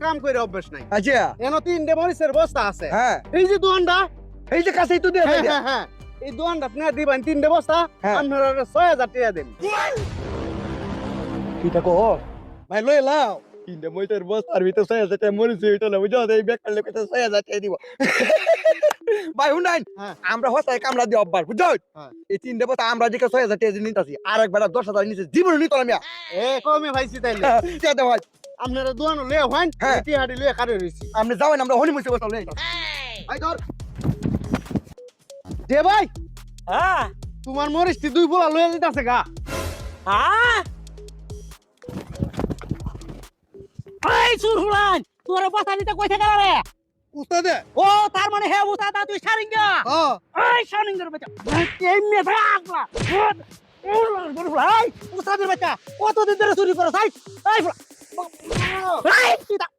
কাম করে অভ্যাস নাই। আচ্ছা এনো 3টে মরিচের বস্তা আছে। হ্যাঁ এই যে দোকানটা, এই যে কাছেই তো দিয়ে হ্যাঁ, হ্যাঁ, হ্যাঁ। এই দোকানটা আপনি দিবেন 3টে বস্তা, হ্যাঁ। আপনারা 6000 টাকা দেন। কিটা কো ভাই লই লাও 3টে মরিচের বস্তার ভিতর 6000 টাকা মরিচ হইতো না বুঝছো এই বেকার লোকে তো 6000 টাকা দিব ভাই হুনাই হ্যাঁ। আমরা হসাই কামলা দি অব্বার বুঝছো হ্যাঁ। এই 3টে বস্তা আমরা দিকে 6000 টাকা নিতাছি আর একবার 10000 নিচে জীবন নিতো না মিয়া এ কমে ভাইছি তাইলে। তে দে ভাই আপনারা দোকান লয়ে হন, হ্যাঁ। টিহাডি লয়ে কারে রইছি। আপনি যাবেন আমরা হনি মুছে বসা লই ভাই ধর দে ভাই, হ্যাঁ তোমার মরিচটি 2 পোলা লয়ে দিতাছে গা। হ্যাঁ এই সুরহুলান তোর বসা নিতে কইছে গেল রে উস্তাদে ও তার মানে হে উস্তাদ তুই সারিঙ্গা হ্যাঁ এই সারিঙ্গার বাচ্চা কেমনে থাকলা এই উস্তাদের বাচ্চা কতদিন ধরে চুরি করছ এই এই